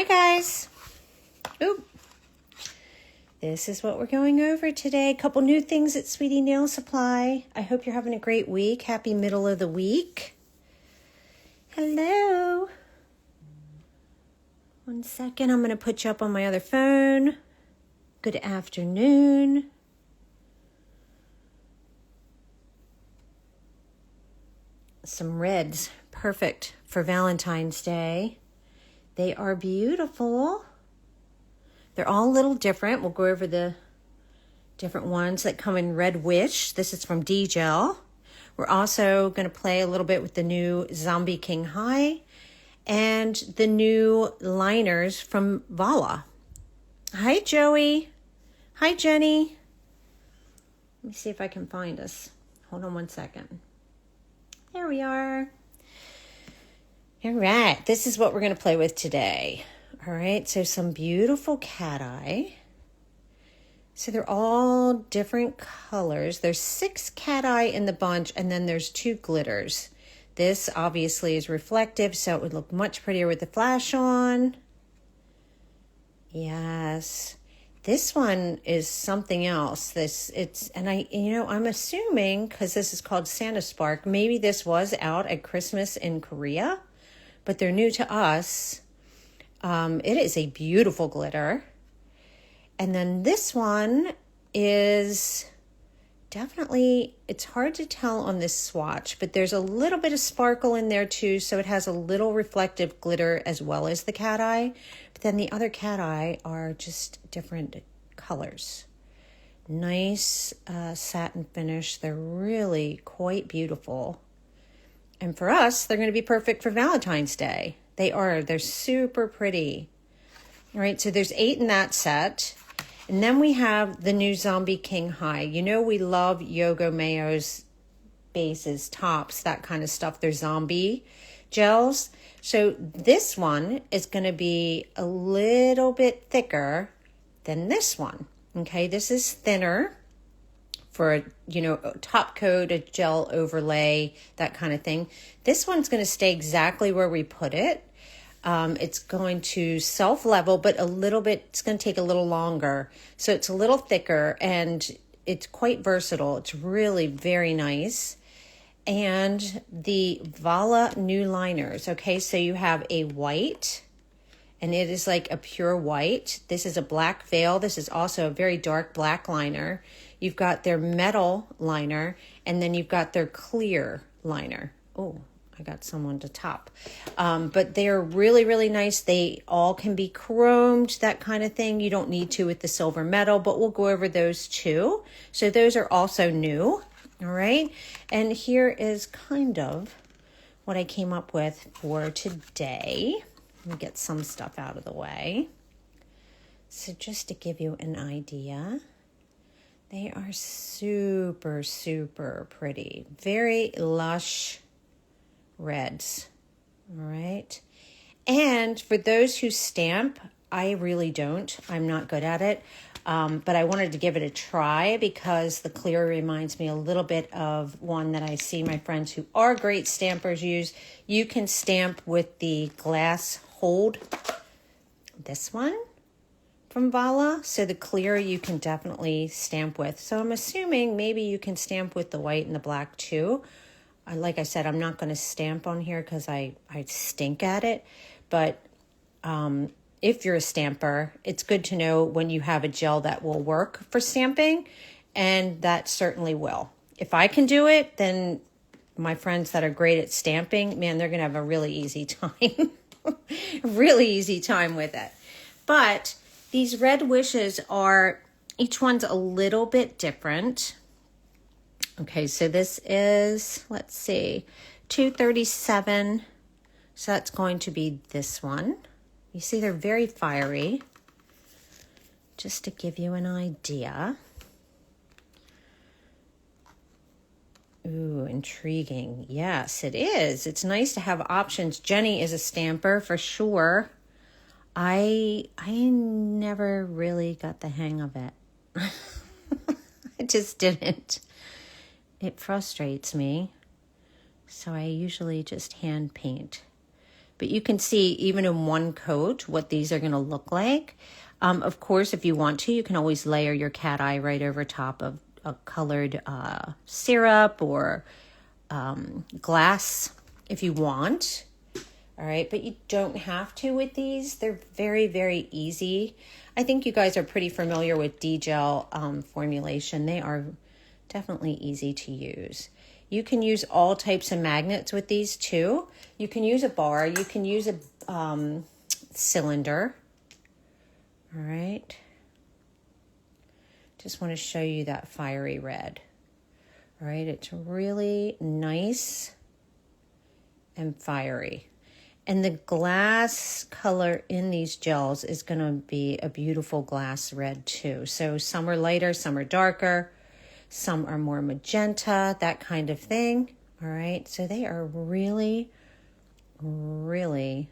Hi guys. Oop. This is what we're going over today. A couple new things at Sweetie Nail Supply. I hope you're having a great week. Happy middle of the week. Hello. 1 second. I'm going to put you up on my other phone. Good afternoon. Some reds. Perfect for Valentine's Day. They are beautiful. They're all a little different. We'll go over the different ones that come in Red Wish. This is from D-Gel. We're also going to play a little bit with the new Zombie King High and the new liners from Valla. Hi, Joey. Hi, Jenny. Let me see if I can find us. Hold on 1 second. There we are. All right, this is what we're going to play with today. All right, so some beautiful cat eye. So they're all different colors. There's 6 cat eye in the bunch, and then there's 2 glitters. This obviously is reflective, so it would look much prettier with the flash on. Yes. This one is something else. I'm assuming, because this is called Santa Spark, maybe this was out at Christmas in Korea, but they're new to us. It is a beautiful glitter. And then this one is definitely, it's hard to tell on this swatch, but there's a little bit of sparkle in there too, so it has a little reflective glitter as well as the cat eye. But then the other cat eye are just different colors. Nice satin finish. They're really quite beautiful. And for us, they're going to be perfect for Valentine's Day. They're super pretty. All right, so there's 8 in that set. And then we have the new Zombie King High. You know we love Yogo Mayo's bases, tops, that kind of stuff. They're zombie gels. So this one is going to be a little bit thicker than this one. Okay, this is thinner for, top coat, a gel overlay, that kind of thing. This one's going to stay exactly where we put it. It's going to self-level, but it's going to take a little longer. So it's a little thicker and it's quite versatile. It's really very nice. And the Valla new liners. Okay, so you have a white, and it is like a pure white. This is a black veil. This is also a very dark black liner. You've got their metal liner, and then you've got their clear liner. Oh, I got someone to top. But they're really, really nice. They all can be chromed, that kind of thing. You don't need to with the silver metal, but we'll go over those too. So those are also new. All right. And here is kind of what I came up with for today. Let me get some stuff out of the way. So just to give you an idea, they are super, super pretty. Very lush reds. All right. And for those who stamp, I really don't. I'm not good at it. But I wanted to give it a try because the clear reminds me a little bit of one that I see my friends who are great stampers use. You can stamp with the glass hold. This one from Valla. So the clear you can definitely stamp with. So I'm assuming maybe you can stamp with the white and the black too. Like I said, I'm not going to stamp on here because I stink at it. But if you're a stamper, it's good to know when you have a gel that will work for stamping. And that certainly will. If I can do it, then my friends that are great at stamping, man, they're going to have a really easy time. Really easy time with it. But these Red Wishes each one's a little bit different. Okay, so this is, let's see, 237. So that's going to be this one. You see they're very fiery. Just to give you an idea. Ooh, intriguing. Yes, it is. It's nice to have options. Jenny is a stamper for sure. I never really got the hang of it. I just didn't. It frustrates me. So I usually just hand paint. But you can see even in one coat what these are going to look like. Of course, if you want to, you can always layer your cat eye right over top of a colored syrup or glass if you want. All right, but you don't have to with these. They're very, very easy. I think you guys are pretty familiar with D-gel formulation. They are definitely easy to use. You can use all types of magnets with these too. You can use a bar. You can use a cylinder. All right. Just want to show you that fiery red. All right, it's really nice and fiery. And the glass color in these gels is going to be a beautiful glass red too. So some are lighter, some are darker, some are more magenta, that kind of thing. All right, so they are really, really,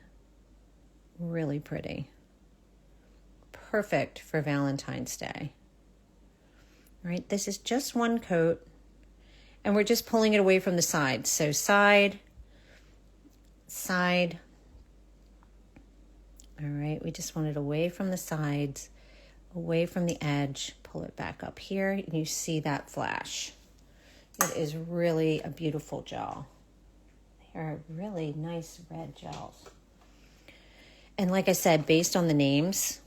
really pretty. Perfect for Valentine's Day. All right, this is just one coat, and we're just pulling it away from the sides. So side, side. All right, we just want it away from the sides, away from the edge. Pull it back up here, and you see that flash. It is really a beautiful gel. They are really nice red gels. And like I said, based on the names,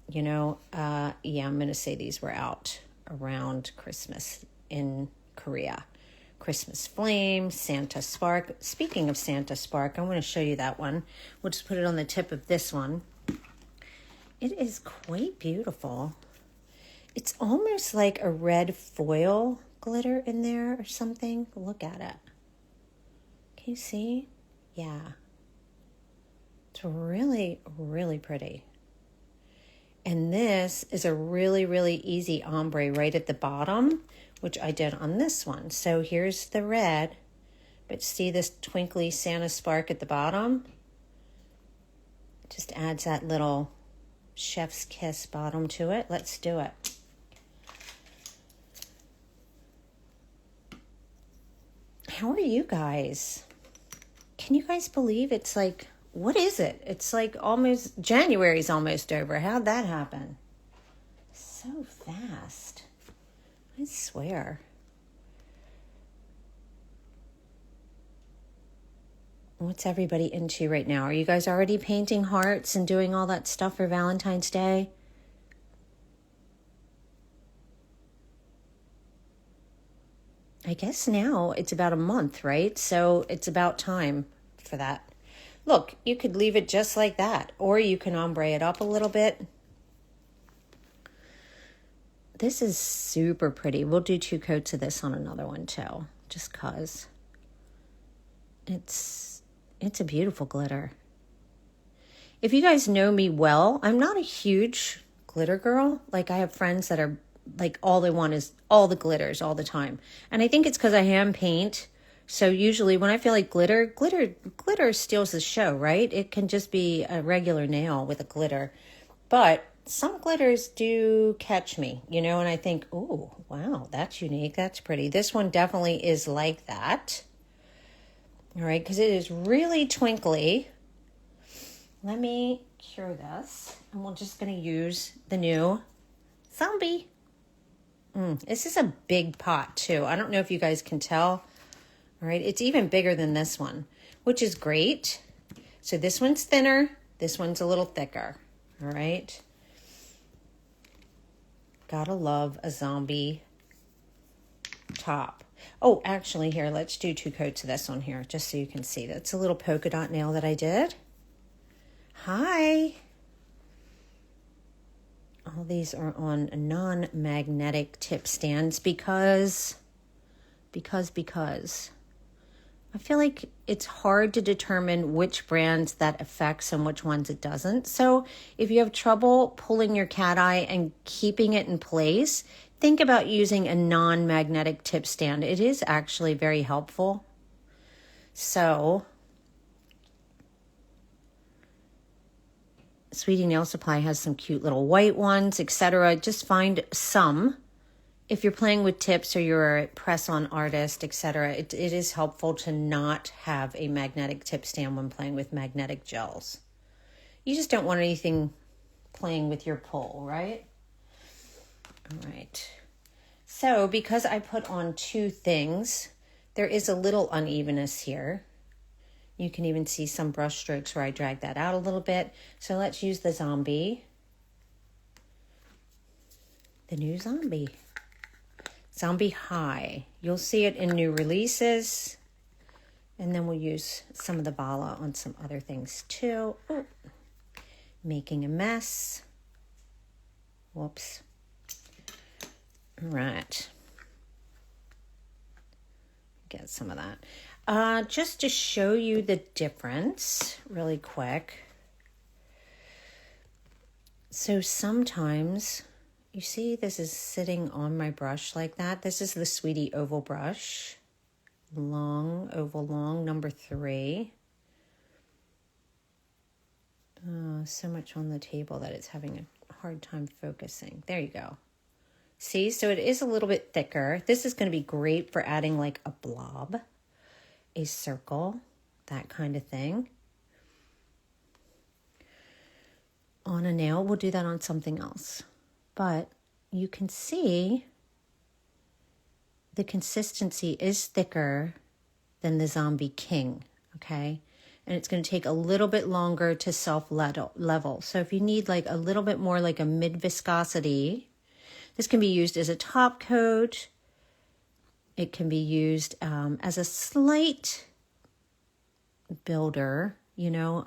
you know, yeah, I'm going to say these were out around Christmas in Korea. Christmas Flame, Santa Spark. Speaking of Santa Spark, I want to show you that one. We'll just put it on the tip of this one. It is quite beautiful. It's almost like a red foil glitter in there or something. Look at it. Can you see? Yeah. It's really, really pretty. And this is a really, really easy ombre right at the bottom, which I did on this one. So here's the red, but see this twinkly Santa Spark at the bottom? Just adds that little chef's kiss bottom to it. Let's do it. How are you guys? Can you guys believe it's like, what is it? It's like almost, January's almost over. How'd that happen? So fast. I swear. What's everybody into right now? Are you guys already painting hearts and doing all that stuff for Valentine's Day? I guess now it's about a month, right? So it's about time for that. Look, you could leave it just like that, or you can ombre it up a little bit. This is super pretty. We'll do 2 coats of this on another one too, just cause. It's a beautiful glitter. If you guys know me well, I'm not a huge glitter girl. Like I have friends that are like all they want is all the glitters all the time. And I think it's because I hand paint. So usually when I feel like glitter steals the show, right? It can just be a regular nail with a glitter. But some glitters do catch me, you know, and I think, oh, wow, that's unique. That's pretty. This one definitely is like that. All right, because it is really twinkly. Let me cure this. And we're just going to use the new Zombie. This is a big pot too. I don't know if you guys can tell. All right, it's even bigger than this one, which is great. So this one's thinner. This one's a little thicker. All right. Gotta love a zombie top. Oh, actually here, let's do 2 coats of this one here, just so you can see. That's a little polka dot nail that I did. Hi. All these are on non-magnetic tip stands because I feel like it's hard to determine which brands that affects and which ones it doesn't. So if you have trouble pulling your cat eye and keeping it in place, think about using a non-magnetic tip stand. It is actually very helpful. So Sweetie Nail Supply has some cute little white ones, etc. Just find some if you're playing with tips or you're a press-on artist, etc., it is helpful to not have a magnetic tip stand when playing with magnetic gels. You just don't want anything playing with your pull, right? All right. So because I put on two things, there is a little unevenness here. You can even see some brush strokes where I drag that out a little bit. So let's use the zombie. The new zombie. Zombie High. You'll see it in new releases. And then we'll use some of the Valla on some other things too. Ooh. Making a mess. Whoops. All right. Get some of that. Just to show you the difference really quick. So sometimes, you see this is sitting on my brush like that. This is the Sweetie Oval brush. Long, oval long, number 3. So much on the table that it's having a hard time focusing. There you go. See, so it is a little bit thicker. This is going to be great for adding like a blob, a circle, that kind of thing. On a nail, we'll do that on something else. But you can see the consistency is thicker than the Zombie King, okay? And it's going to take a little bit longer to self-level. So if you need like a little bit more like a mid-viscosity, this can be used as a top coat. It can be used as a slight builder, you know,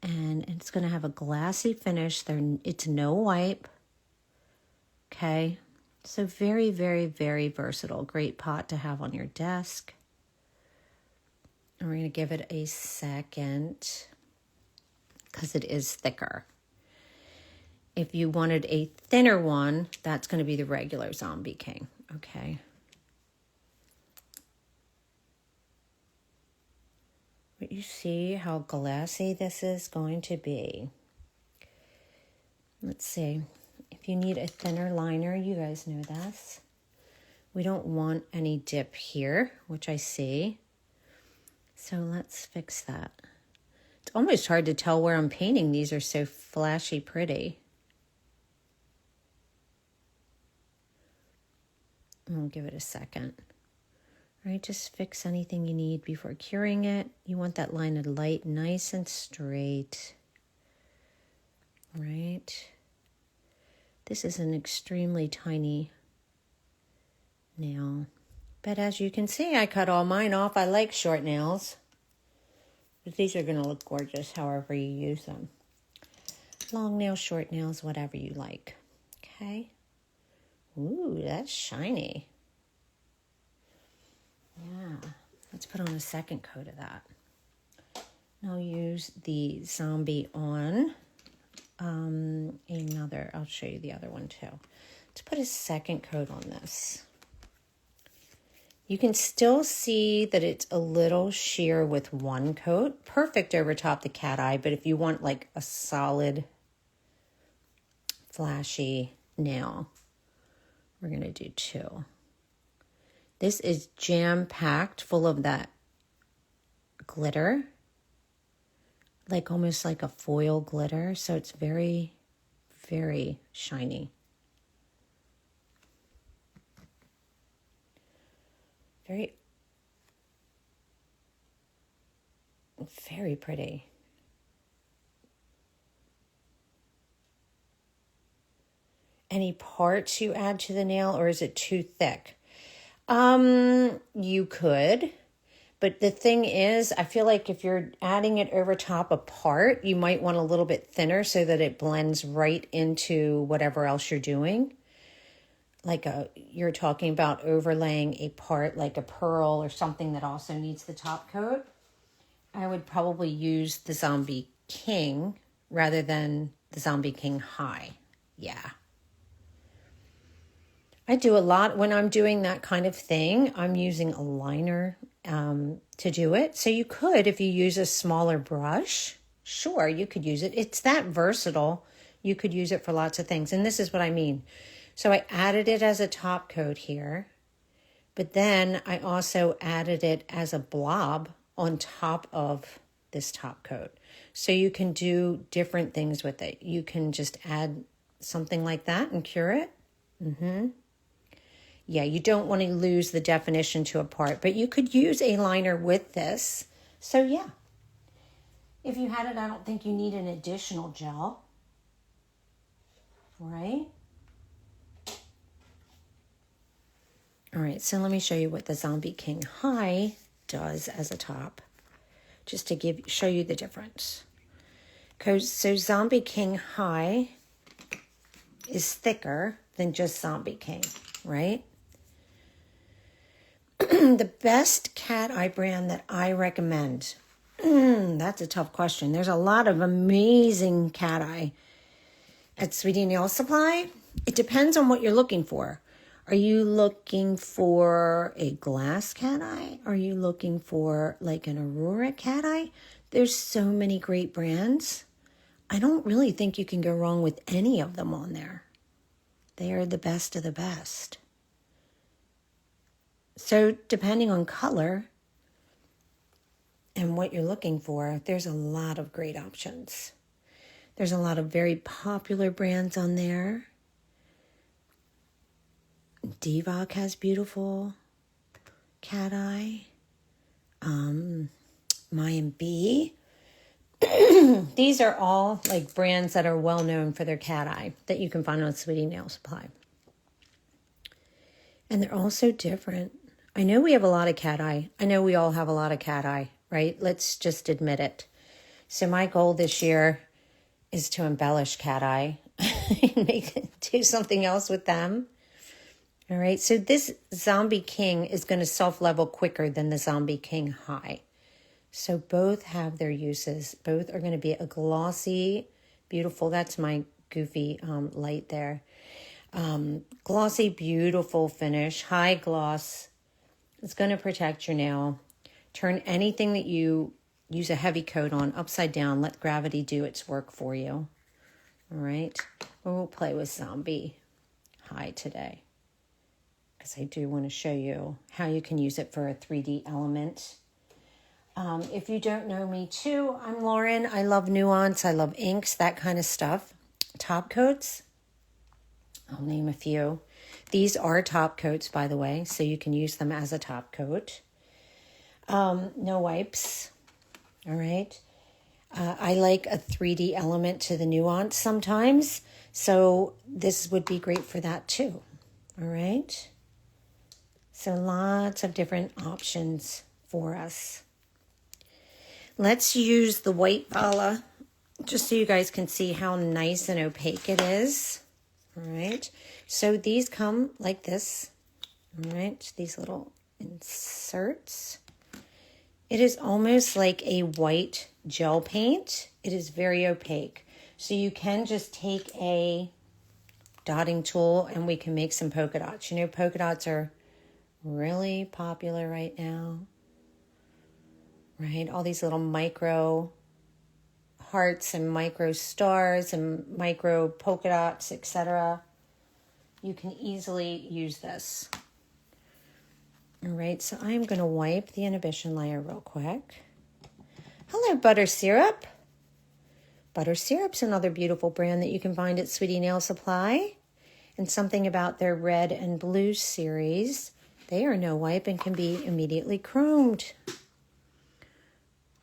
and it's going to have a glassy finish. It's no wipe. Okay. So very, very, very versatile. Great pot to have on your desk. And we're going to give it a second because it is thicker. If you wanted a thinner one, that's going to be the regular Zombie King. Okay. But you see how glassy this is going to be. Let's see. If you need a thinner liner, you guys know this. We don't want any dip here, which I see. So let's fix that. It's almost hard to tell where I'm painting. These are so flashy pretty. I'll give it a second. All right, just fix anything you need before curing it. You want that line of light nice and straight. All right. This is an extremely tiny nail. But as you can see, I cut all mine off. I like short nails. But these are going to look gorgeous however you use them. Long nails, short nails, whatever you like. Okay. Ooh, that's shiny. Yeah. Let's put on a second coat of that. And I'll use the zombie on another. I'll show you the other one too. Let's put a second coat on this. You can still see that it's a little sheer with one coat. Perfect over top the cat eye, but if you want like a solid, flashy nail, we're going to do 2. This is jam-packed full of that glitter, like almost like a foil glitter. So it's very, very shiny. Very, very pretty. Any parts you add to the nail, or is it too thick? You could, but the thing is, I feel like if you're adding it over top a part, you might want a little bit thinner so that it blends right into whatever else you're doing. Like you're talking about overlaying a part like a pearl or something that also needs the top coat. I would probably use the Zombie King rather than the Zombie King High. Yeah. I do a lot when I'm doing that kind of thing. I'm using a liner to do it. So you could, if you use a smaller brush, sure, you could use it. It's that versatile. You could use it for lots of things. And this is what I mean. So I added it as a top coat here, but then I also added it as a blob on top of this top coat. So you can do different things with it. You can just add something like that and cure it. Yeah, you don't want to lose the definition to a part, but you could use a liner with this. So yeah, if you had it, I don't think you need an additional gel, right? All right, so let me show you what the Zombie King High does as a top, just to show you the difference. So Zombie King High is thicker than just Zombie King, right? The best cat eye brand that I recommend, that's a tough question. There's a lot of amazing cat eye at Sweetie Nail Supply. It depends on what you're looking for. Are you looking for a glass cat eye? Are you looking for like an Aurora cat eye? There's so many great brands. I don't really think you can go wrong with any of them on there. They are the best of the best. So depending on color and what you're looking for, there's a lot of great options. There's a lot of very popular brands on there. Divock has beautiful cat eye. Mayan B. These are all like brands that are well known for their cat eye that you can find on Sweetie Nail Supply. And they're all so different. I know we have a lot of cat eye. I know we all have a lot of cat eye, right? Let's just admit it. So my goal this year is to embellish cat eye and do something else with them. All right, so this Zombie King is going to self-level quicker than the Zombie King High. So both have their uses. Both are going to be a glossy, beautiful, that's my goofy light there. Glossy, beautiful finish, high gloss. It's going to protect your nail. Turn anything that you use a heavy coat on upside down. Let gravity do its work for you. All right, we'll play with Zombie High today, because I do want to show you how you can use it for a 3D element. If you don't know me too, I'm Lauren. I love nuance. I love inks, that kind of stuff. Top coats, I'll name a few. These are top coats, by the way, so you can use them as a top coat. No wipes, all right? I like a 3D element to the nuance sometimes, so this would be great for that too, all right? So lots of different options for us. Let's use the white Valla just so you guys can see how nice and opaque it is. All right. So these come like this. All right. These little inserts. It is almost like a white gel paint. It is very opaque. So you can just take a dotting tool and we can make some polka dots. You know, polka dots are really popular right now. Right? All these little micro hearts and micro stars and micro polka dots, etc. You can easily use this. All right, so I'm going to wipe the Inhibition layer real quick. Hello, Butter Syrup. Butter Syrup's another beautiful brand that you can find at Sweetie Nail Supply. And something about their red and blue series. They are no wipe and can be immediately chromed.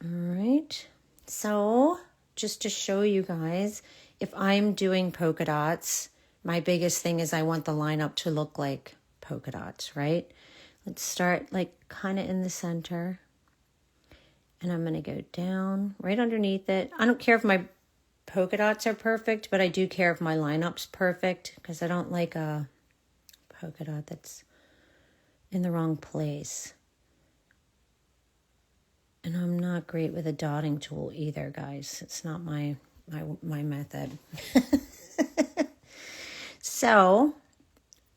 All right, so just to show you guys, if I'm doing polka dots, my biggest thing is I want the lineup to look like polka dots, right? Let's start like kind of in the center. And I'm going to go down right underneath it. I don't care if my polka dots are perfect, but I do care if my lineup's perfect, because I don't like a polka dot that's in the wrong place. And I'm not great with a dotting tool either, guys. It's not my method. So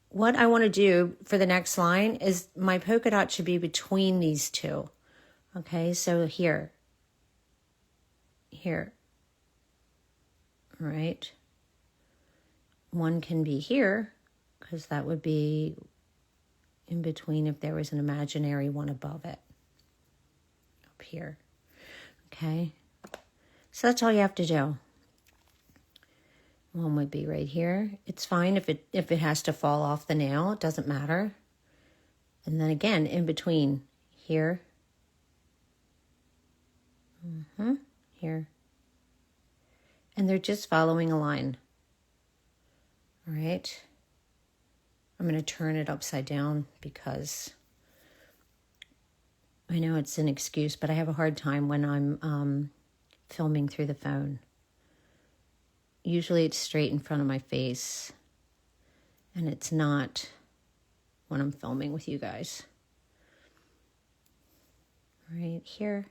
what I want to do for the next line is my polka dot should be between these two. Okay, so here. All right. One can be here, because that would be in between if there was an imaginary one above it. Up here. Okay. So that's all you have to do. One would be right here. It's fine if it has to fall off the nail. It doesn't matter. And then again, in between here. Here. And they're just following a line. All right. I'm going to turn it upside down because I know it's an excuse, but I have a hard time when I'm filming through the phone. Usually it's straight in front of my face, and it's not when I'm filming with you guys. Right here.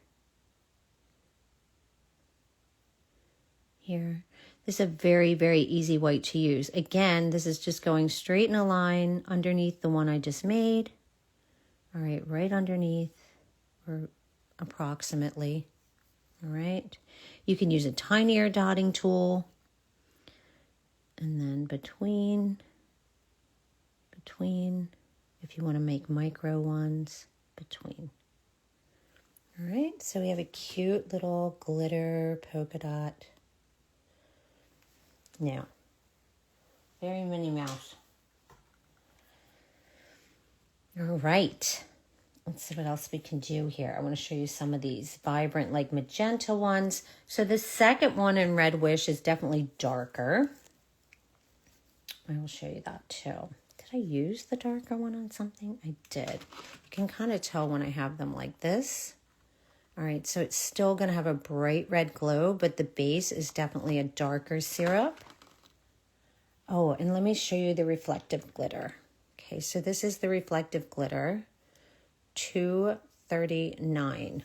Here. This is a very, very easy white to use. Again, this is just going straight in a line underneath the one I just made. All right, right underneath, or approximately. All right. You can use a tinier dotting tool. And then between, if you want to make micro ones, between. All right, so we have a cute little glitter polka dot. Now, very Minnie Mouse. All right, let's see what else we can do here. I want to show you some of these vibrant, like magenta ones. So the second one in Red Wish is definitely darker. I will show you that too. Did I use the darker one on something? I did. You can kind of tell when I have them like this. All right, so it's still going to have a bright red glow, but the base is definitely a darker syrup. Oh, and let me show you the reflective glitter. Okay, so this is the reflective glitter, $2.39.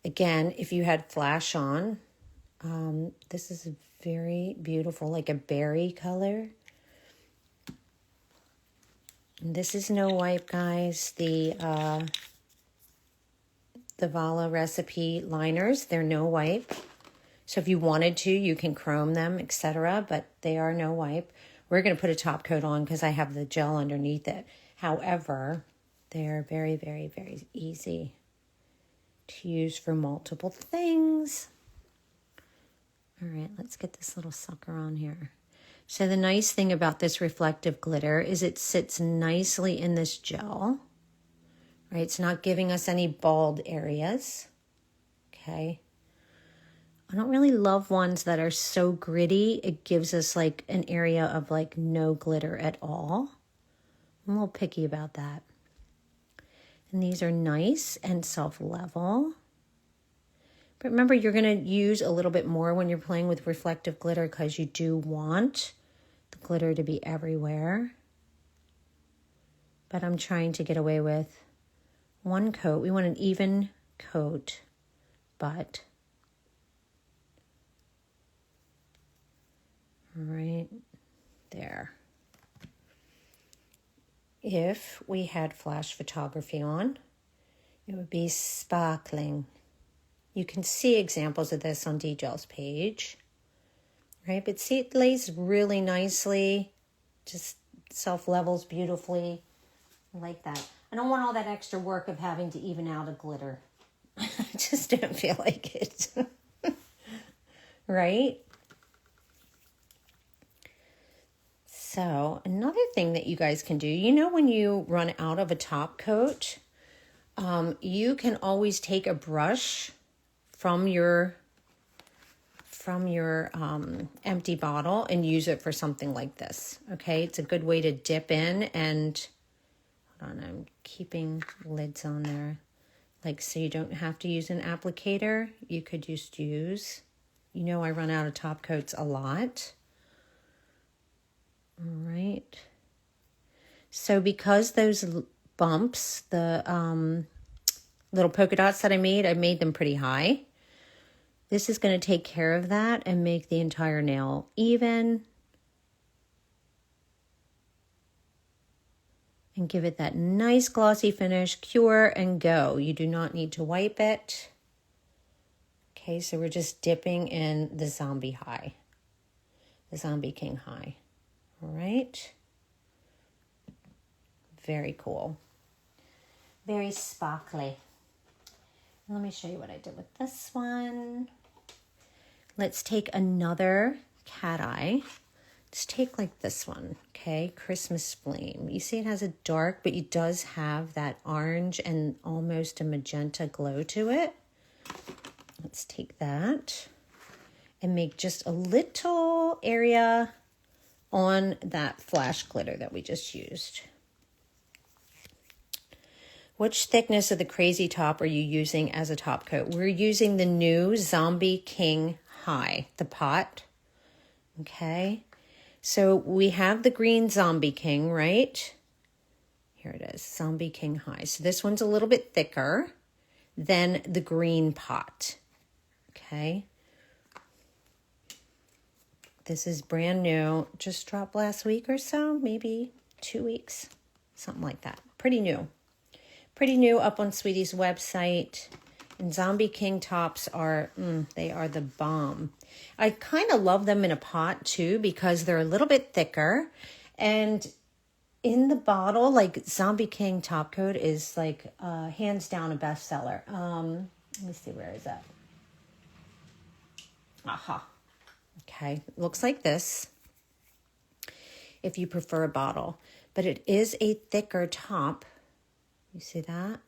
Again, if you had flash on, this is very beautiful, like a berry color. And this is no wipe, guys. The Valla recipe liners, they're no wipe. So if you wanted to, you can chrome them, etc., but they are no wipe. We're going to put a top coat on because I have the gel underneath it. However, they're very, very, very easy to use for multiple things. All right, let's get this little sucker on here. So the nice thing about this reflective glitter is it sits nicely in this gel. Right, it's not giving us any bald areas. Okay. I don't really love ones that are so gritty. It gives us like an area of like no glitter at all. I'm a little picky about that. And these are nice and self-level. But remember, you're going to use a little bit more when you're playing with reflective glitter because you do want the glitter to be everywhere. But I'm trying to get away with one coat. We want an even coat, but right there. If we had flash photography on, it would be sparkling. You can see examples of this on DJ's page, right? But see, it lays really nicely, just self-levels beautifully. I like that. I don't want all that extra work of having to even out a glitter. I just don't feel like it. Right? So another thing that you guys can do, you know, when you run out of a top coat, you can always take a brush from your empty bottle and use it for something like this. Okay, it's a good way to dip in and hold on, I'm keeping lids on there, like so you don't have to use an applicator. You could just use, you know, I run out of top coats a lot. All right. So because those bumps, the little polka dots that I made them pretty high. This is going to take care of that and make the entire nail even. And give it that nice glossy finish, cure and go. You do not need to wipe it. Okay, so we're just dipping in the zombie high. The zombie king high. All right. Very cool. Very sparkly. Let me show you what I did with this one. Let's take another cat eye. Let's take like this one, okay? Christmas Flame. You see it has a dark, but it does have that orange and almost a magenta glow to it. Let's take that and make just a little area on that flash glitter that we just used. Which thickness of the Crazy Top are you using as a top coat? We're using the new Zombie King High, the pot. Okay. So we have the green Zombie King, right? Here it is, Zombie King High. So this one's a little bit thicker than the green pot. Okay. This is brand new. Just dropped last week or so, maybe 2 weeks, something like that. Pretty new. Pretty new up on Sweetie's website. And Zombie King tops are, they are the bomb. I kind of love them in a pot too because they're a little bit thicker. And in the bottle, like Zombie King top coat is like hands down a bestseller. Let me see, where is that? Aha. Okay, looks like this if you prefer a bottle. But it is a thicker top. You see that?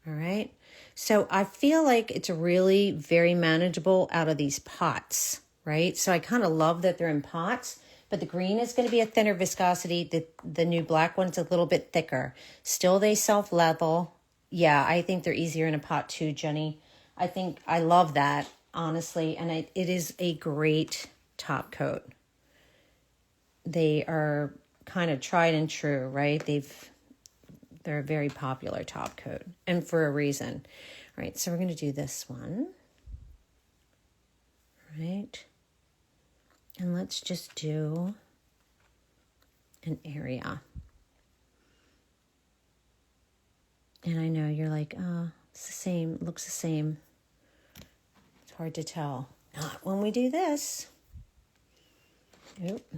All right. So I feel like it's really very manageable out of these pots, right? So I kind of love that they're in pots, but the green is going to be a thinner viscosity. The new black one's a little bit thicker. Still, they self-level. Yeah, I think they're easier in a pot too, Jenny. I love that, honestly. And it is a great top coat. They are kind of tried and true, right? They're a very popular top coat, and for a reason. All right, so we're going to do this one. All right. And let's just do an area. And I know you're like, oh, it's the same, looks the same. It's hard to tell. Not when we do this. Oop,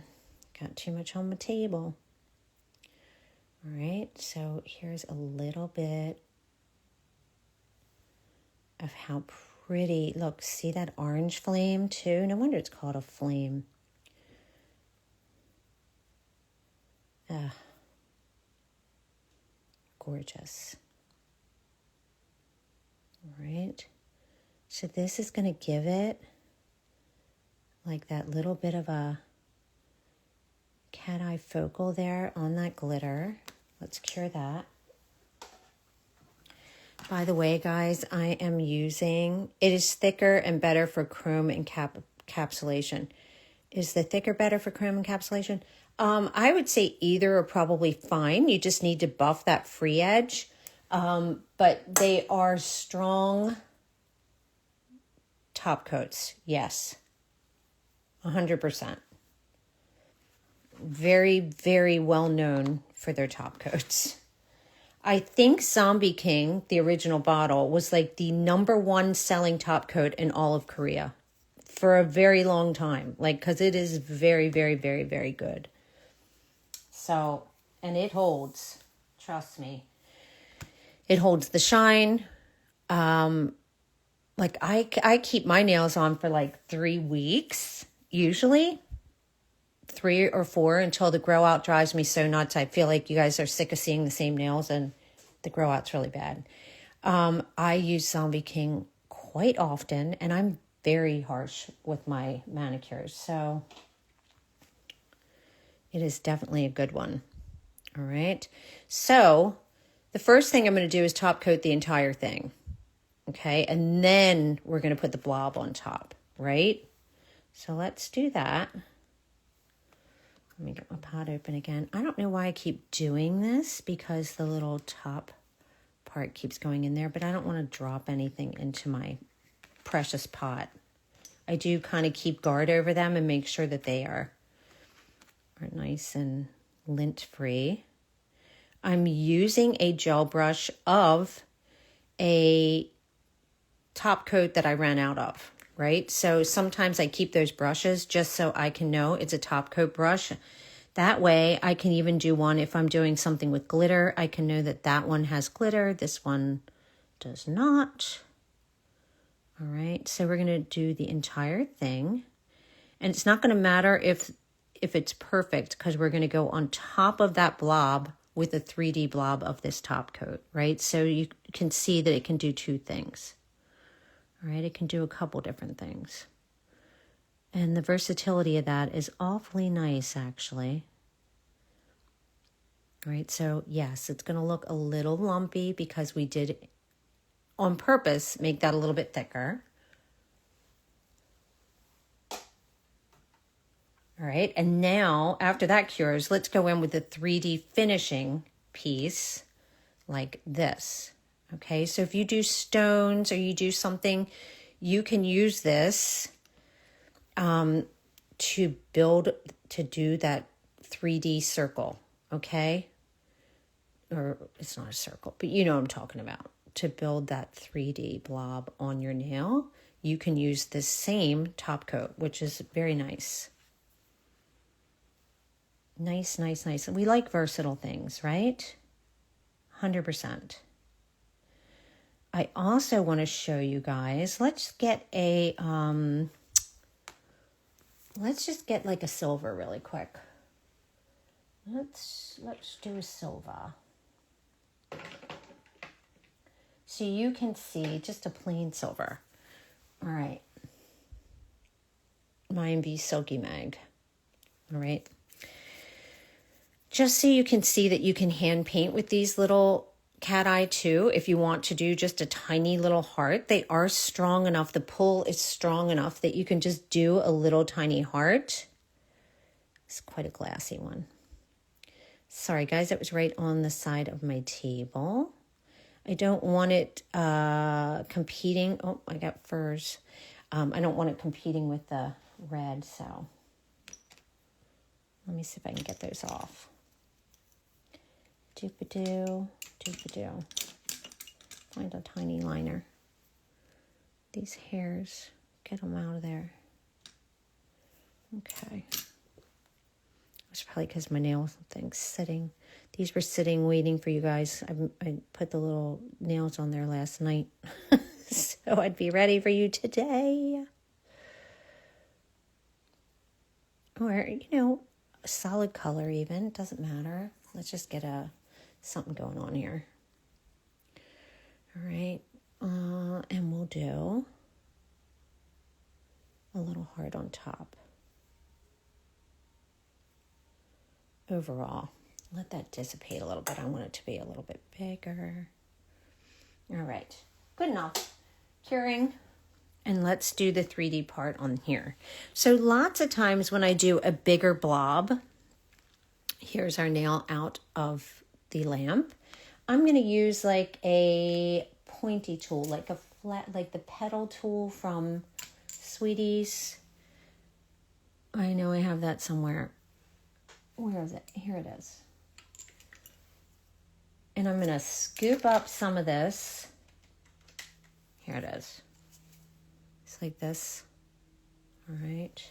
got too much on the table. All right, so here's a little bit of how pretty. Look, see that orange flame too? No wonder it's called a flame. Gorgeous. All right, so this is going to give it like that little bit of a cat eye focal there on that glitter. Let's cure that. By the way, guys, I am using, it is thicker and better for chrome encapsulation. Is the thicker better for chrome encapsulation? I would say either are probably fine. You just need to buff that free edge. But they are strong top coats. Yes. 100%. Very, very well known for their top coats. I think Zombie King, the original bottle, was like the #1 selling top coat in all of Korea for a very long time. Like, because it is very, very, very, very good. So, and it holds, trust me. It holds the shine. Like I keep my nails on for like 3 weeks, usually. 3 or 4 until the grow out drives me so nuts. I feel like you guys are sick of seeing the same nails and the grow out's really bad. I use Zombie King quite often and I'm very harsh with my manicures. So it is definitely a good one. All right. So the first thing I'm going to do is top coat the entire thing. Okay. And then we're going to put the blob on top, right? So let's do that. Let me get my pot open again. I don't know why I keep doing this because the little top part keeps going in there, but I don't want to drop anything into my precious pot. I do kind of keep guard over them and make sure that they are nice and lint-free. I'm using a gel brush of a top coat that I ran out of. Right? So sometimes I keep those brushes just so I can know it's a top coat brush. That way I can even do one if I'm doing something with glitter. I can know that that one has glitter. This one does not. All right, so we're going to do the entire thing. And it's not going to matter if it's perfect because we're going to go on top of that blob with a 3D blob of this top coat, right? So you can see that it can do two things. All right, it can do a couple different things. And the versatility of that is awfully nice, actually. All right, so yes, it's going to look a little lumpy because we did, on purpose, make that a little bit thicker. All right, and now, after that cures, let's go in with the 3D finishing piece like this. Okay, so if you do stones or you do something, you can use this to do that 3D circle, okay? Or it's not a circle, but you know what I'm talking about. To build that 3D blob on your nail, you can use this same top coat, which is very nice. Nice, nice, nice. We like versatile things, right? 100%. I also want to show you guys, let's get a, let's just get like a silver really quick. Let's do a silver. So you can see just a plain silver. All right. Mine be Silky Mag. All right. Just so you can see that you can hand paint with these little cat eye too. If you want to do just a tiny little heart, they are strong enough. The pull is strong enough that you can just do a little tiny heart. It's quite a glassy one. Sorry guys, that was right on the side of my table. I don't want it competing. Oh, I got furs. I don't want it competing with the red, so let me see if I can get those off. Doop-a-doo, doop-a-doo. Find a tiny liner. These hairs, get them out of there. Okay. It's probably because my nail thing's sitting. These were sitting, waiting for you guys. I put the little nails on there last night. So I'd be ready for you today. Or, you know, a solid color even. It doesn't matter. Let's just get something going on here. All right. And we'll do a little heart on top. Overall, let that dissipate a little bit. I want it to be a little bit bigger. All right, good enough. Curing, and let's do the 3D part on here. So lots of times when I do a bigger blob, here's our nail out of the lamp. I'm going to use like a pointy tool, like a flat, like the petal tool from Sweeties. I know I have that somewhere. Where is it? Here it is. And I'm going to scoop up some of this. Here it is. It's like this. All right.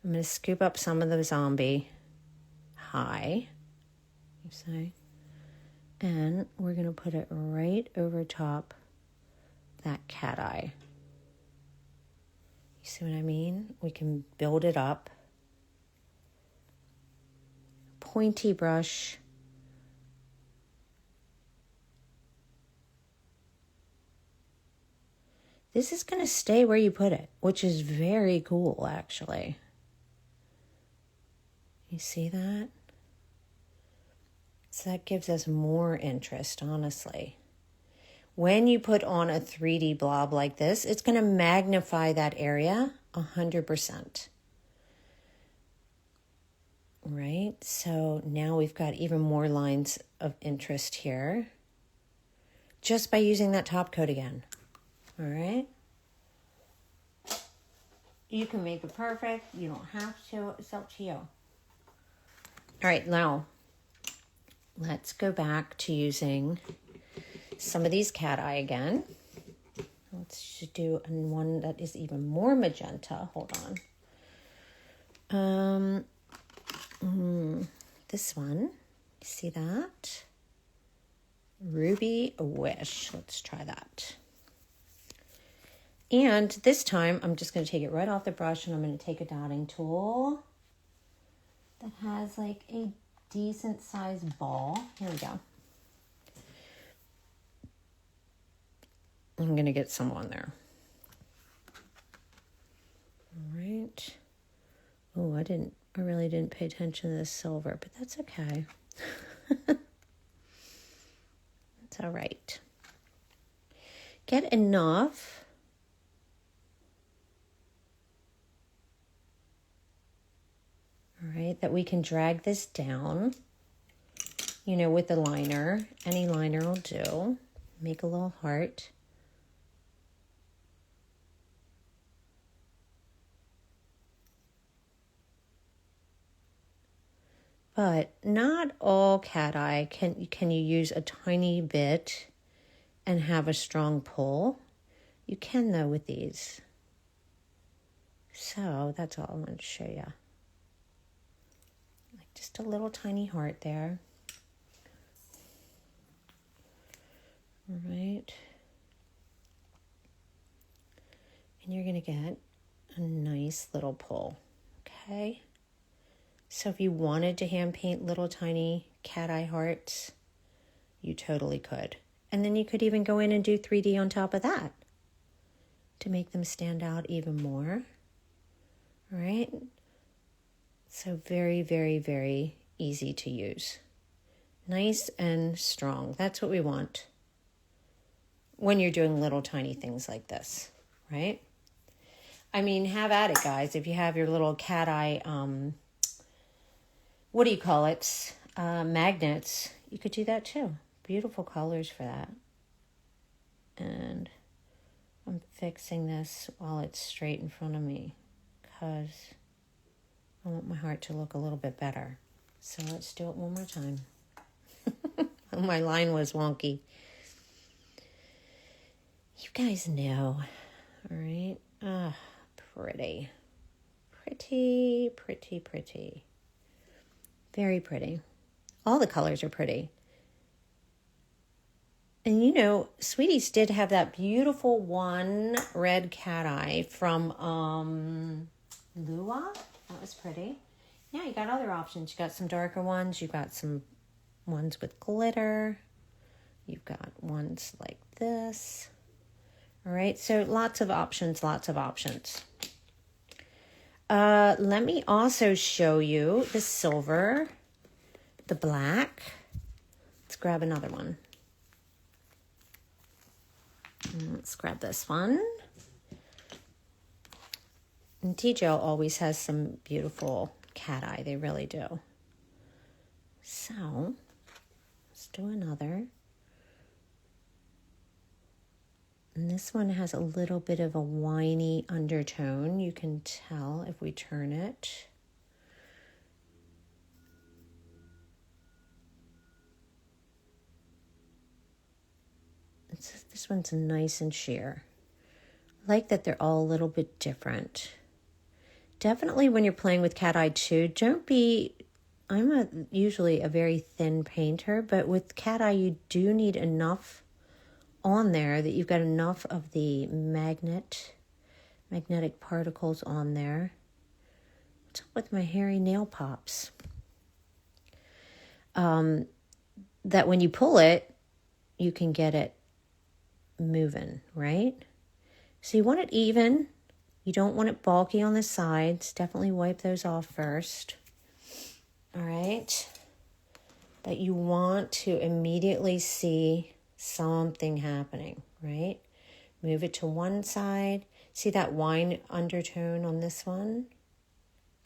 I'm going to scoop up some of the zombie high, you say, and we're going to put it right over top that cat eye. You see what I mean? We can build it up. Pointy brush. This is going to stay where you put it, which is very cool, actually. You see that? So that gives us more interest, honestly. When you put on a 3D blob like this, it's going to magnify that area 100%. Right? So now we've got even more lines of interest here just by using that top coat again. All right? You can make it perfect. You don't have to. It's up to you. All right, now let's go back to using some of these cat eye again. Let's do one that is even more magenta. Hold on. This one, see that? Ruby Wish. Let's try that. And this time, I'm just going to take it right off the brush, and I'm going to take a dotting tool that has like a decent sized ball. Here we go. I'm going to get some on there. All right. Oh, I really didn't pay attention to this silver, but that's okay. It's all right. Get enough. All right, that we can drag this down, you know, with the liner. Any liner will do. Make a little heart. But not all cat eye can you use a tiny bit and have a strong pull. You can though with these. So that's all I wanted to show you. Like just a little tiny heart there. All right. And you're going to get a nice little pull. Okay. So if you wanted to hand paint little tiny cat eye hearts, you totally could. And then you could even go in and do 3D on top of that to make them stand out even more. All right. So very, very, very easy to use. Nice and strong. That's what we want when you're doing little tiny things like this, right? I mean, have at it, guys. If you have your little cat eye, what do you call it? Magnets. You could do that too. Beautiful colors for that. And I'm fixing this while it's straight in front of me because I want my heart to look a little bit better. So let's do it one more time. My line was wonky. You guys know. All right. Ah, pretty. Pretty, pretty, pretty. Very pretty. All the colors are pretty. And you know, Sweeties did have that beautiful one red cat eye from Lua. That was pretty. Yeah, you got other options. You got some darker ones. You got some ones with glitter. You've got ones like this. All right, so lots of options, lots of options. Let me also show you the silver, the black. Let's grab another one. Let's grab this one. And T-Gel always has some beautiful cat eye. They really do. So, let's do another. And this one has a little bit of a whiny undertone. You can tell if we turn it. This one's nice and sheer. I like that they're all a little bit different. Definitely when you're playing with cat eye too, don't be, usually a very thin painter, but with cat eye you do need enough on there that you've got enough of the magnetic particles on there. What's up with my hairy nail pops? That when you pull it, you can get it moving, right? So you want it even. You don't want it bulky on the sides. Definitely wipe those off first. All right. But you want to immediately see something happening, right? Move it to one side. See that wine undertone on this one?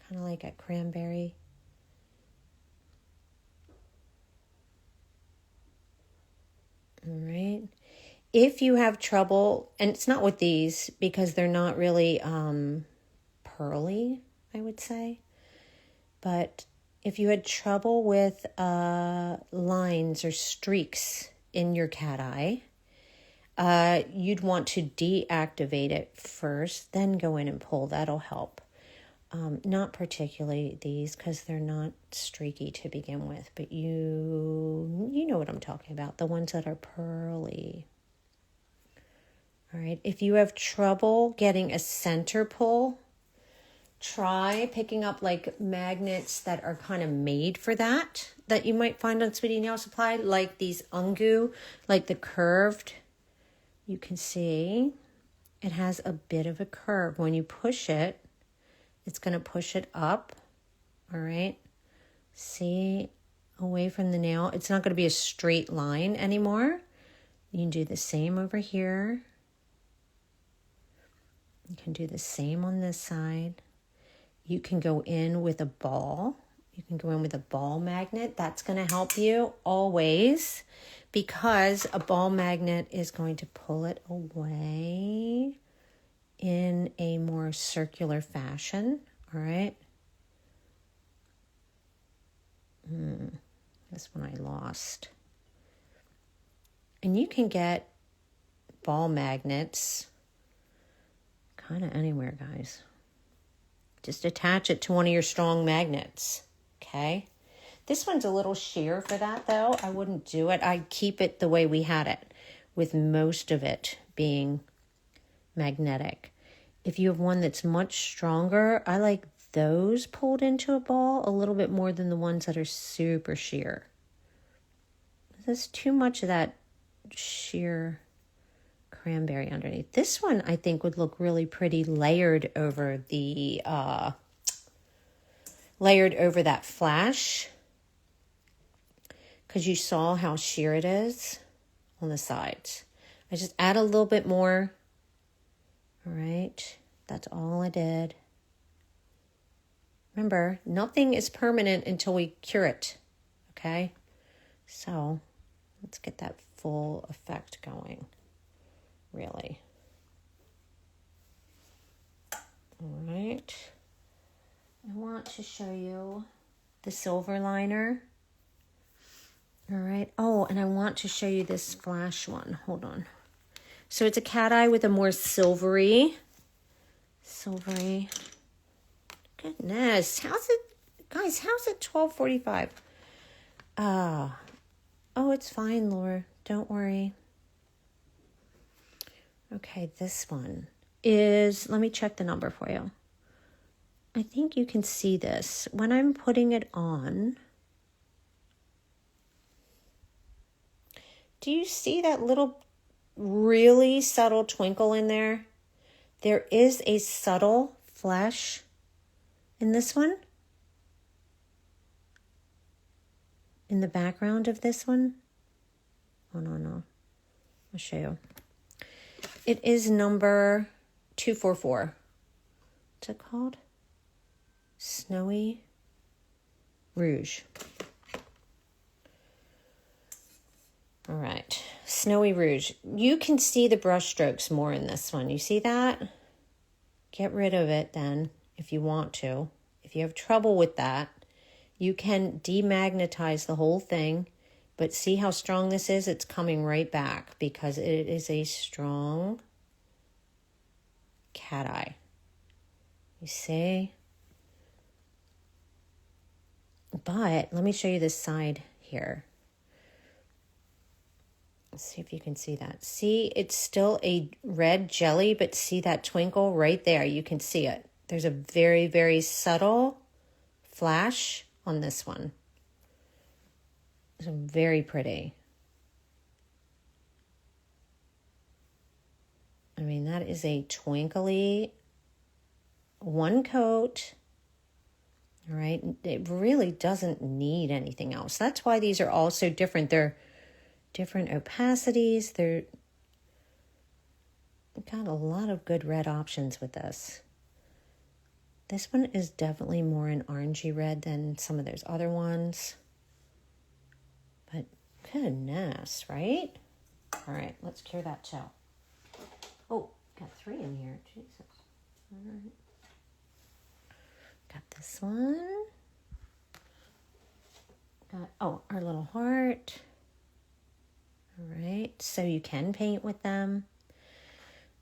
Kind of like a cranberry. All right. If you have trouble, and it's not with these because they're not really pearly, I would say. But if you had trouble with lines or streaks in your cat eye, you'd want to deactivate it first, then go in and pull. That'll help. Not particularly these because they're not streaky to begin with, but you know what I'm talking about, the ones that are pearly. All right, if you have trouble getting a center pull, try picking up like magnets that are kind of made for that you might find on Sweetie Nail Supply, like these Angoo, like the curved. You can see it has a bit of a curve. When you push it, it's going to push it up. All right. See, away from the nail. It's not going to be a straight line anymore. You can do the same over here. You can do the same on this side. You can go in with a ball. You can go in with a ball magnet. That's going to help you always, because a ball magnet is going to pull it away in a more circular fashion. All right. This one I lost. And you can get ball magnets kind of anywhere, guys. Just attach it to one of your strong magnets. Okay. This one's a little sheer for that though. I wouldn't do it. I'd keep it the way we had it, with most of it being magnetic. If you have one that's much stronger, I like those pulled into a ball a little bit more than the ones that are super sheer. There's too much of that sheer cranberry underneath. This one I think would look really pretty layered over the that flash, because you saw how sheer it is on the sides. I just add a little bit more. All right, that's all I did. Remember, nothing is permanent until we cure it, okay? So let's get that full effect going, really. All right. I want to show you the silver liner. All right. Oh, and I want to show you this flash one. Hold on. So it's a cat eye with a more silvery. Goodness. How's it, guys, how's it 12:45? Oh, it's fine, Laura. Don't worry. Okay, this one is, let me check the number for you. I think you can see this. When I'm putting it on, do you see that little really subtle twinkle in there? There is a subtle flash in this one. In the background of this one. Oh, no. I'll show you. It is number 244. What's it called? Snowy Rouge. All right. Snowy Rouge. You can see the brush strokes more in this one. You see that? Get rid of it then if you want to. If you have trouble with that, you can demagnetize the whole thing. But see how strong this is? It's coming right back because it is a strong cat eye. You see? But let me show you this side here. Let's see if you can see that. See, it's still a red jelly, but see that twinkle right there? You can see it. There's a very, very subtle flash on this one. It's very pretty. I mean, that is a twinkly one coat. All right. It really doesn't need anything else. That's why these are all so different. They're different opacities. They're got a lot of good red options with this. This one is definitely more an orangey red than some of those other ones. But goodness, right? All right, let's cure that too. Oh, got 3 in here. Jesus. All right. Got this one. Got, our little heart. All right, so you can paint with them.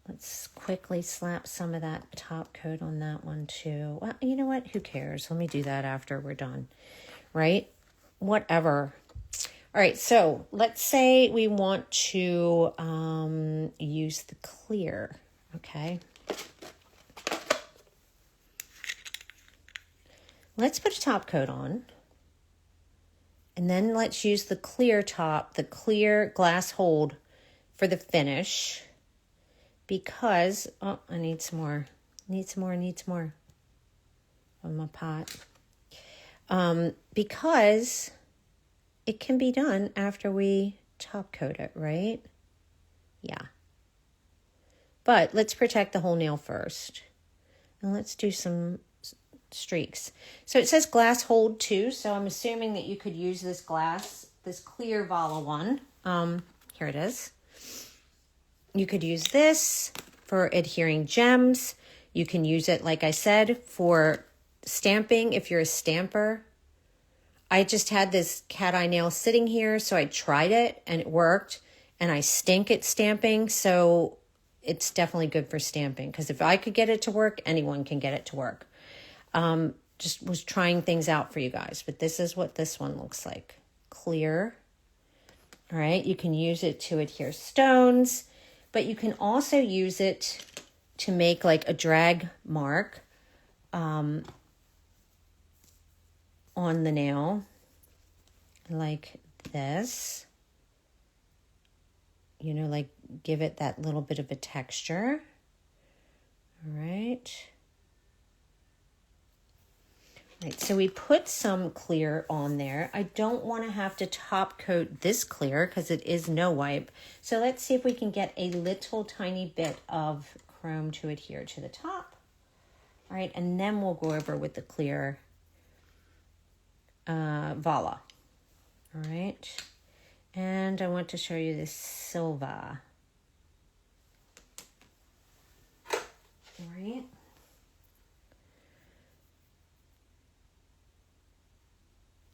Let's quickly slap some of that top coat on that one too. Well, you know what? Who cares? Let me do that after we're done, right? Whatever. All right, so let's say we want to use the clear, okay? Let's put a top coat on. And then let's use the clear top, the clear glass hold for the finish. Because, oh, I need some more. Need some more on my pot. Because it can be done after we top coat it, right? Yeah. But let's protect the whole nail first. And let's do some streaks. So it says glass hold too, so I'm assuming that you could use this glass, this clear Valla one. Here it is. You could use this for adhering gems. You can use it, like I said, for stamping if you're a stamper. I just had this cat eye nail sitting here, so I tried it and it worked. And I stink at stamping, so it's definitely good for stamping. Because if I could get it to work, anyone can get it to work. Just was trying things out for you guys. But this is what this one looks like. Clear. All right, you can use it to adhere stones. But you can also use it to make like a drag mark on the nail, like this. You know, like give it that little bit of a texture. All right. All right, so we put some clear on there. I don't want to have to top coat this clear because it is no wipe. So let's see if we can get a little tiny bit of chrome to adhere to the top. All right, and then we'll go over with the clear Valla. All right, and I want to show you this silver. All right.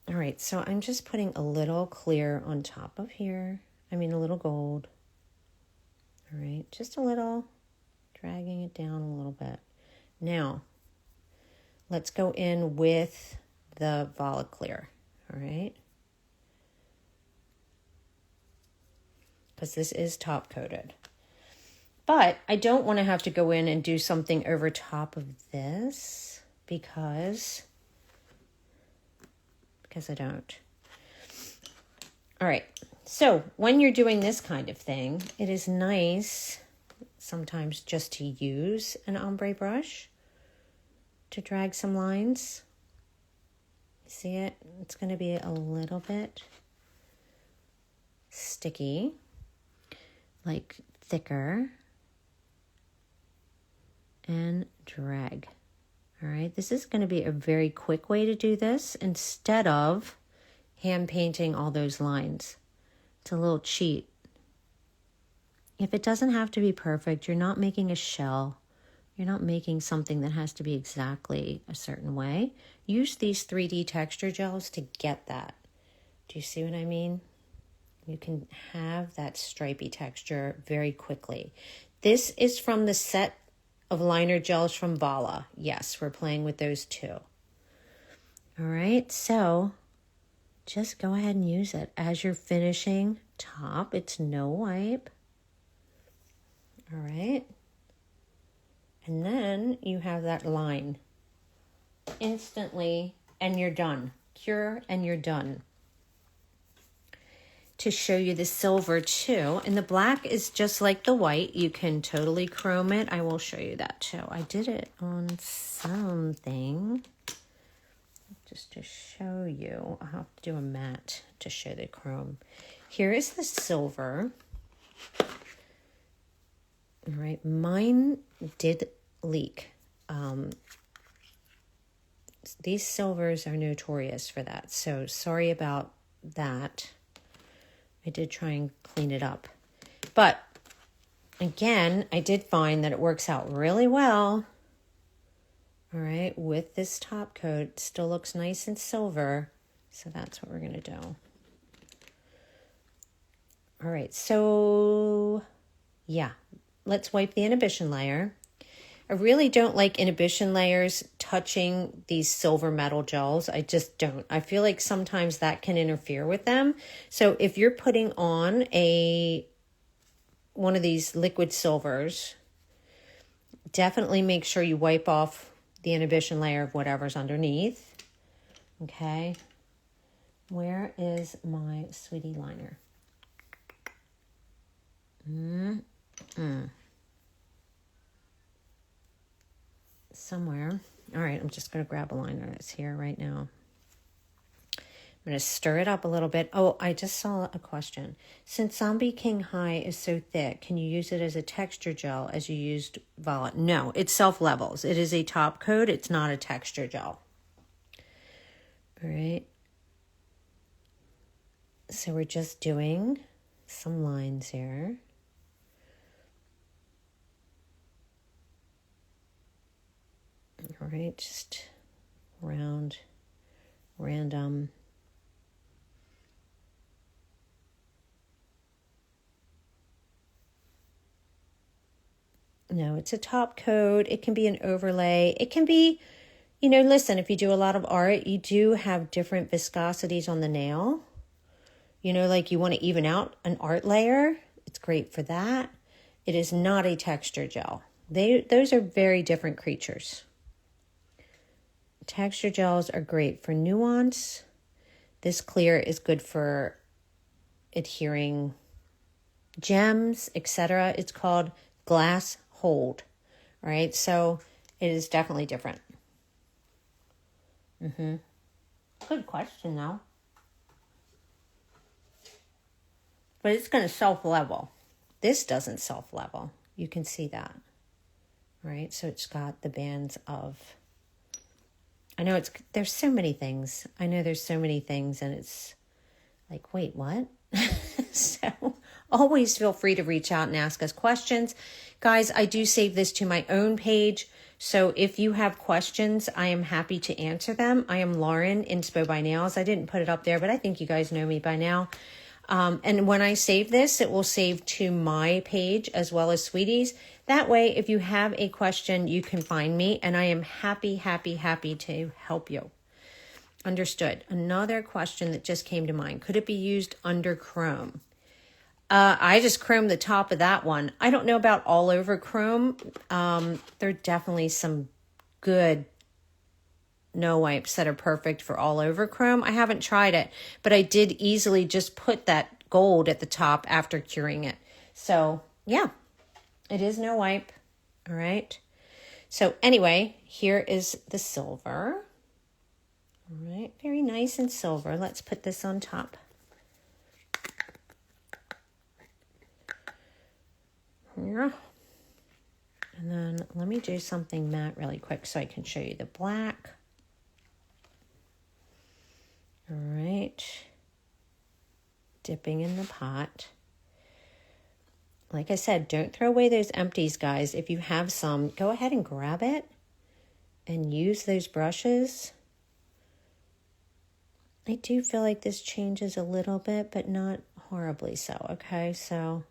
All right, so I'm just putting a little clear on top of here. I mean, a little gold. All right, just a little, dragging it down a little bit. Now, let's go in with the Valla clear, all right? Because this is top coated. But I don't want to have to go in and do something over top of this because I don't. All right, so when you're doing this kind of thing, it is nice sometimes just to use an ombre brush to drag some lines. See it? It's going to be a little bit sticky, like thicker, and drag. All right, this is going to be a very quick way to do this instead of hand painting all those lines. It's a little cheat. If it doesn't have to be perfect, you're not making a shell. You're not making something that has to be exactly a certain way. Use these 3D texture gels to get that. Do you see what I mean? You can have that stripy texture very quickly. This is from the set of liner gels from Valla. Yes, we're playing with those too. All right, so just go ahead and use it as you're finishing top. It's no wipe. All right. And then you have that line instantly and you're done. Cure and you're done. To show you the silver too, and the black is just like the white. You can totally chrome it. I will show you that too. I did it on something just to show you. I'll have to do a matte to show the chrome. Here is the silver. All right, mine did leak. These silvers are notorious for that, so sorry about that. I did try and clean it up. But, again, I did find that it works out really well. All right, with this top coat. It still looks nice and silver. So that's what we're going to do. All right, so, yeah. let's wipe the inhibition layer. I really don't like inhibition layers touching these silver metal gels. I just don't. I feel like sometimes that can interfere with them. So if you're putting on one of these liquid silvers, definitely make sure you wipe off the inhibition layer of whatever's underneath. Okay. Where is my sweetie liner? Somewhere. All right, I'm just going to grab a liner that's here right now. I'm going to stir it up a little bit. Oh, I just saw a question. Since Zombie King High is so thick, can you use it as a texture gel as you used Valla? No, it self-levels. It is a top coat. It's not a texture gel. All right. So we're just doing some lines here. All right, just random. No, it's a top coat. It can be an overlay. It can be, listen, if you do a lot of art, you do have different viscosities on the nail. Like you want to even out an art layer. It's great for that. It is not a texture gel. Those are very different creatures. Texture gels are great for nuance. This clear is good for adhering gems, etc. It's called glass hold. All right, so it is definitely different. Good question, though. But it's going to self-level. This doesn't self-level. You can see that. All right, so it's got the bands of... there's so many things. I know there's so many things, and it's like, wait, what? So always feel free to reach out and ask us questions. Guys, I do save this to my own page. So if you have questions, I am happy to answer them. I am Lauren, Inspo by Nails. I didn't put it up there, but I think you guys know me by now. And when I save this, it will save to my page as well as Sweetie's. That way, if you have a question, you can find me, and I am happy to help you. Understood. Another question that just came to mind. Could it be used under chrome? I just chromed the top of that one. I don't know about all over chrome. There are definitely some good no wipes that are perfect for all over chrome. I haven't tried it, but I did easily just put that gold at the top after curing it. So yeah, it is no wipe. All right. So anyway, here is the silver. All right. Very nice and silver. Let's put this on top. Yeah. And then let me do something matte really quick so I can show you the black. All right. Dipping in the pot. Like I said, don't throw away those empties, guys. If you have some, go ahead and grab it and use those brushes. I do feel like this changes a little bit, but not horribly so, okay? So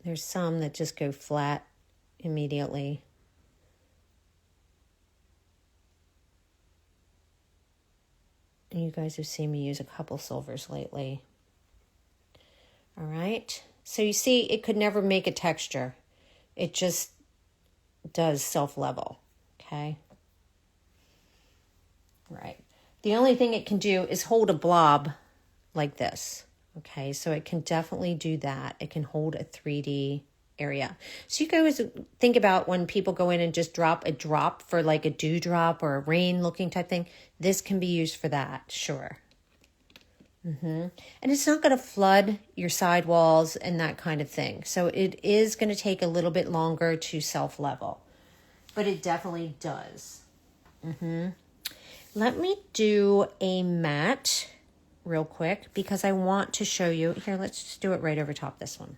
there's some that just go flat immediately. And you guys have seen me use a couple silvers lately. All right. So you see, it could never make a texture. It just does self-level, okay? Right. The only thing it can do is hold a blob like this, okay? So it can definitely do that. It can hold a 3D area. So you guys think about when people go in and just drop a drop for like a dewdrop or a rain looking type thing. This can be used for that, sure. And it's not going to flood your sidewalls and that kind of thing. So it is going to take a little bit longer to self-level, but it definitely does. Let me do a matte real quick because I want to show you. Here, let's just do it right over top this one.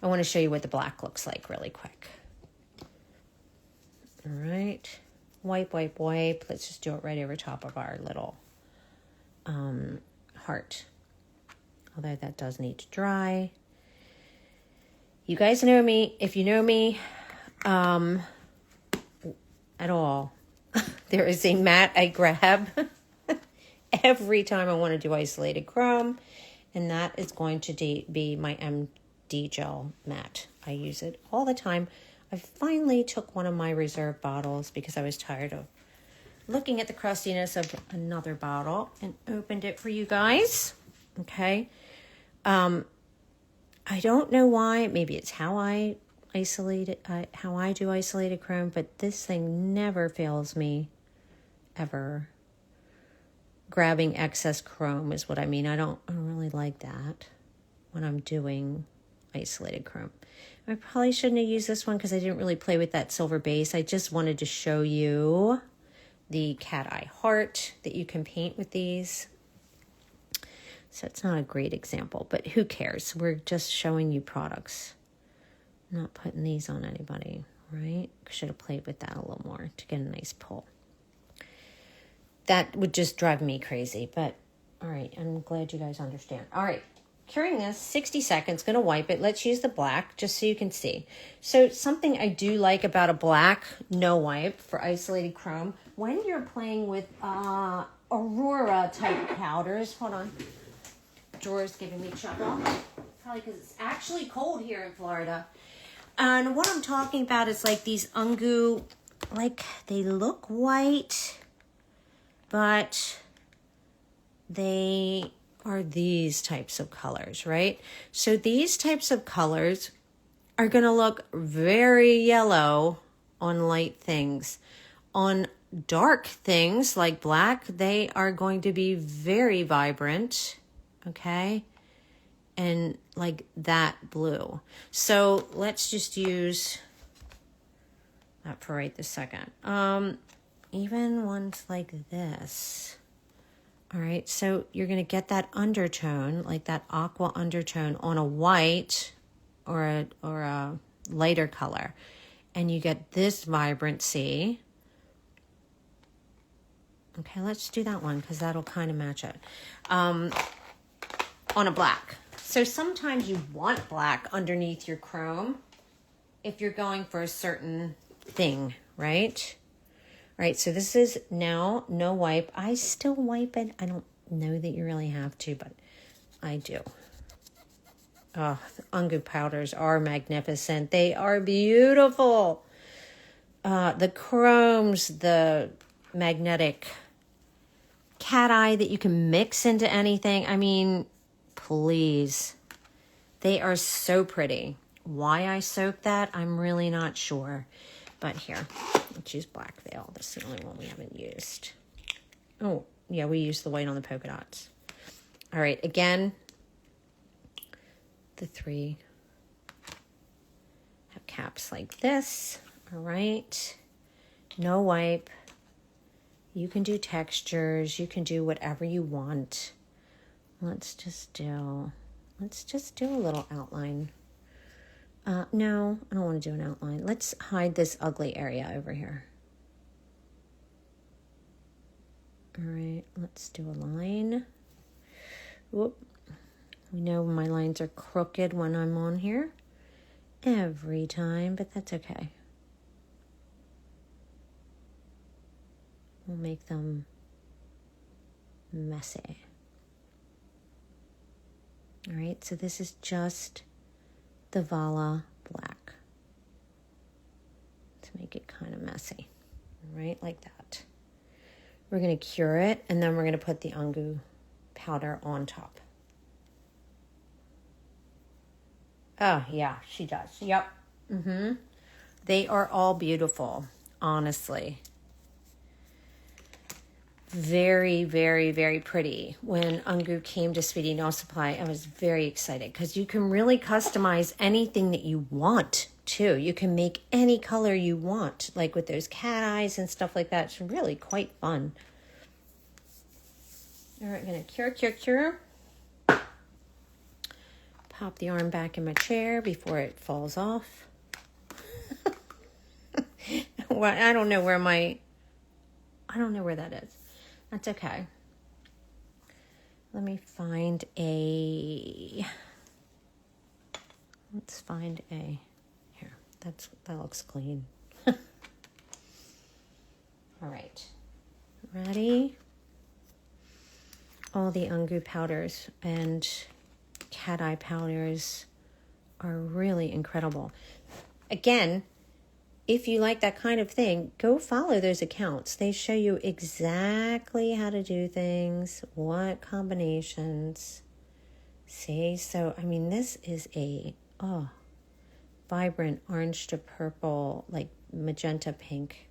I want to show you what the black looks like really quick. All right. Wipe. Let's just do it right over top of our little heart. Although that does need to dry. You guys know me. If you know me at all, there is a mat I grab every time I want to do isolated chrome, and that is going to be my MD gel mat. I use it all the time. I finally took one of my reserve bottles because I was tired of looking at the crustiness of another bottle and opened it for you guys. Okay. I don't know why. Maybe it's how I isolate it, how I do isolated chrome, but this thing never fails me ever. Grabbing excess chrome is what I mean. I don't really like that when I'm doing isolated chrome. I probably shouldn't have used this one because I didn't really play with that silver base. I just wanted to show you the cat eye heart that you can paint with these. So it's not a great example, but who cares? We're just showing you products. I'm not putting these on anybody, right? Should have played with that a little more to get a nice pull. That would just drive me crazy, but all right, I'm glad you guys understand. All right, curing this, 60 seconds, gonna wipe it. Let's use the black just so you can see. So something I do like about a black no wipe for isolated chrome, when you're playing with Aurora type powders, hold on, drawer's giving me trouble, probably because it's actually cold here in Florida. And what I'm talking about is like these Angoo, like they look white, but they are these types of colors, right? So these types of colors are going to look very yellow on light things. On dark things like black, they are going to be very vibrant, okay? And like that blue. So let's just use that for right this second. Even ones like this. All right, so you're going to get that undertone, like that aqua undertone on a white or a lighter color. And you get this vibrancy. Okay, let's do that one because that'll kind of match it. On a black. So sometimes you want black underneath your chrome if you're going for a certain thing, right? Right, so this is now no wipe. I still wipe it. I don't know that you really have to, but I do. Oh, the Angoo powders are magnificent. They are beautiful. The chromes, the magnetic cat eye that you can mix into anything. I mean, please. They are so pretty. Why I soak that, I'm really not sure. But here, let's use Black Veil. This is the only one we haven't used. Oh, yeah, we used the white on the polka dots. All right, again, the three have caps like this. All right, no wipe. You can do textures. You can do whatever you want. Let's just do a little outline. No, I don't want to do an outline. Let's hide this ugly area over here. All right, let's do a line. Whoop. We know my lines are crooked when I'm on here every time, but that's okay. We'll make them messy. All right, so this is just the Valla black to make it kind of messy, right, like that. We're going to cure it, and then we're going to put the Angoo powder on top. Oh, yeah, she does. Yep. They are all beautiful, honestly. Very, very, very pretty. When Angoo came to Sweetie Nail Supply, I was very excited because you can really customize anything that you want too. You can make any color you want, like with those cat eyes and stuff like that. It's really quite fun. All right, I'm going to cure. Pop the arm back in my chair before it falls off. Well, I don't know where that is. That's okay. Let me find a Let's find a, here, that looks clean. All right, ready? All the Angoo powders and cat eye powders are really incredible. Again, if you like that kind of thing, go follow those accounts. They show you exactly how to do things, what combinations. See, so, I mean, this is a, vibrant orange to purple, like magenta pink.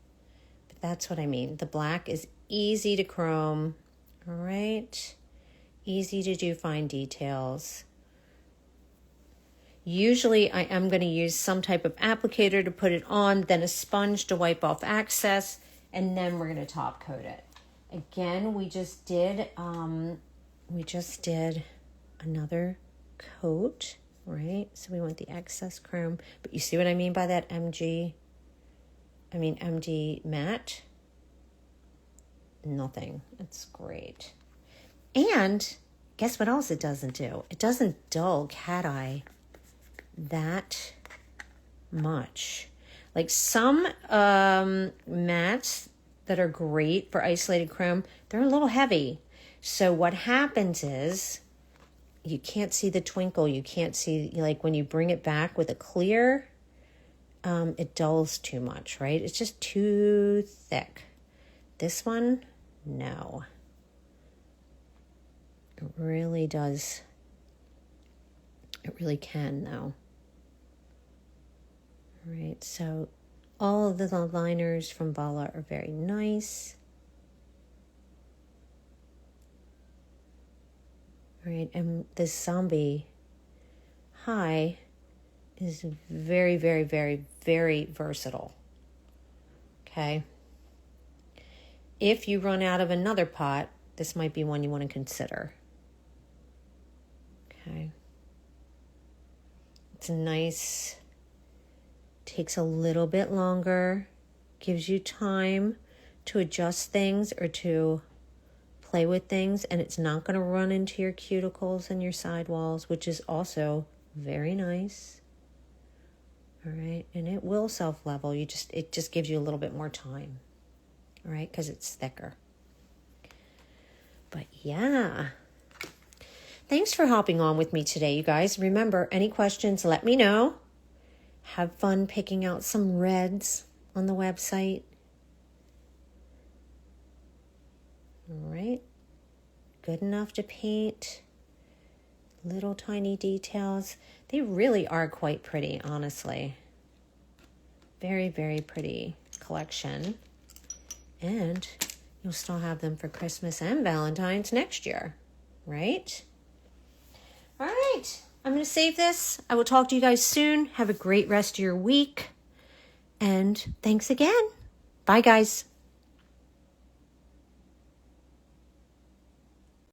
But that's what I mean. The black is easy to chrome, all right? Easy to do fine details. Usually I am going to use some type of applicator to put it on, then a sponge to wipe off excess, and then we're going to top coat it. Again, we just did another coat, right? So we want the excess chrome, but you see what I mean by that MD matte? Nothing. It's great. And guess what else it doesn't do? It doesn't dull cat eye that much. Like some mattes that are great for isolated chrome, they're a little heavy. So what happens is you can't see the twinkle. You can't see, like when you bring it back with a clear, it dulls too much, right? It's just too thick. This one, no. It really does. It really can, though. All right, so all of the liners from Valla are very nice. All right, and this zombie high is very, very, very, very versatile. Okay. If you run out of another pot, this might be one you want to consider. Okay. It's nice. Takes a little bit longer. Gives you time to adjust things or to play with things, and it's not going to run into your cuticles and your sidewalls, which is also very nice. All right, and it will self-level. It just gives you a little bit more time. All right, because it's thicker. But yeah. Thanks for hopping on with me today, you guys. Remember, any questions, let me know. Have fun picking out some reds on the website. All right. Good enough to paint. Little tiny details. They really are quite pretty, honestly. Very, very pretty collection. And you'll still have them for Christmas and Valentine's next year, right? All right. I'm going to save this. I will talk to you guys soon. Have a great rest of your week. And thanks again. Bye, guys.